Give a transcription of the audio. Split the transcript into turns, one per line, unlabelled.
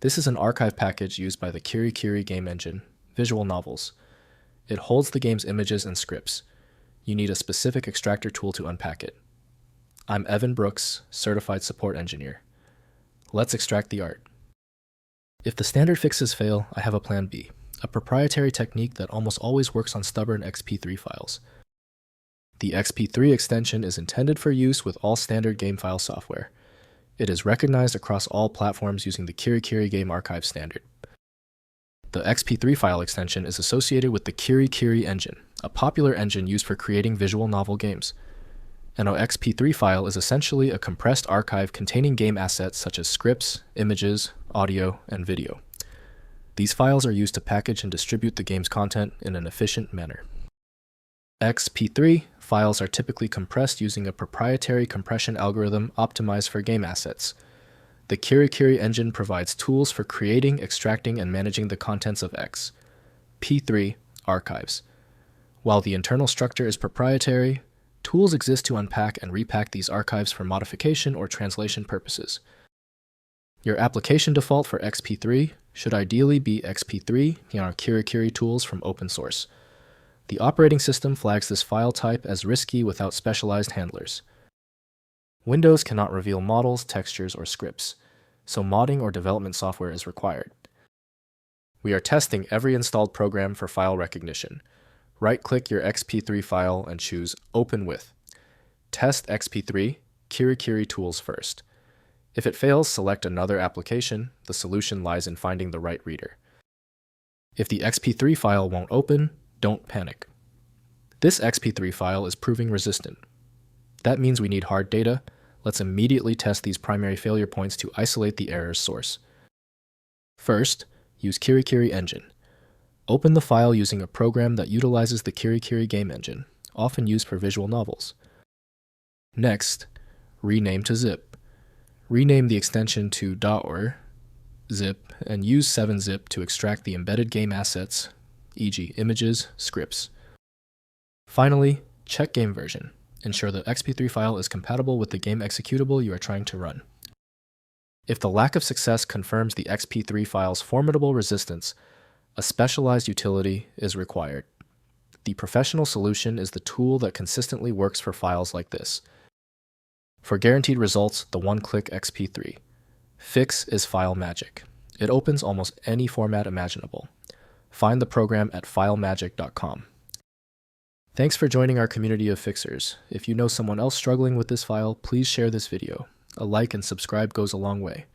This is an archive package used by the KiriKiri Game Engine, visual novels. It holds the game's images and scripts. You need a specific extractor tool to unpack it. I'm Evan Brooks, Certified Support Engineer. Let's extract the art. If the standard fixes fail, I have a plan B, a proprietary technique that almost always works on stubborn XP3 files. The XP3 extension is intended for use with all standard game file software. It is recognized across all platforms using the KiriKiri Game Archive standard. The XP3 file extension is associated with the KiriKiri Engine, a popular engine used for creating visual novel games. An XP3 file is essentially a compressed archive containing game assets such as scripts, images, audio, and video. These files are used to package and distribute the game's content in an efficient manner. XP3 files are typically compressed using a proprietary compression algorithm optimized for game assets. The KiriKiri Engine provides tools for creating, extracting, and managing the contents of XP3 archives. While the internal structure is proprietary, tools exist to unpack and repack these archives for modification or translation purposes. Your application default for XP3 should ideally be XP3 in our KiriKiri tools from open source. The operating system flags this file type as risky without specialized handlers. Windows cannot reveal models, textures, or scripts, so modding or development software is required. We are testing every installed program for file recognition. Right-click your XP3 file and choose Open With. Test XP3 KiriKiri Tools first. If it fails, select another application. The solution lies in finding the right reader. If the XP3 file won't open, don't panic. This XP3 file is proving resistant. That means we need hard data. Let's immediately test these primary failure points to isolate the error's source. First, use KiriKiri Engine. Open the file using a program that utilizes the KiriKiri Game Engine, often used for visual novels. Next, rename to zip. Rename the extension to .or zip and use 7-zip to extract the embedded game assets, e.g. images, scripts. Finally, check game version. Ensure the XP3 file is compatible with the game executable you are trying to run. If the lack of success confirms the XP3 file's formidable resistance, a specialized utility is required. The professional solution is the tool that consistently works for files like this. For guaranteed results, the one-click XP3. Fix is File Magic. It opens almost any format imaginable. Find the program at filemagic.com. Thanks for joining our community of fixers. If you know someone else struggling with this file, please share this video. A like and subscribe goes a long way.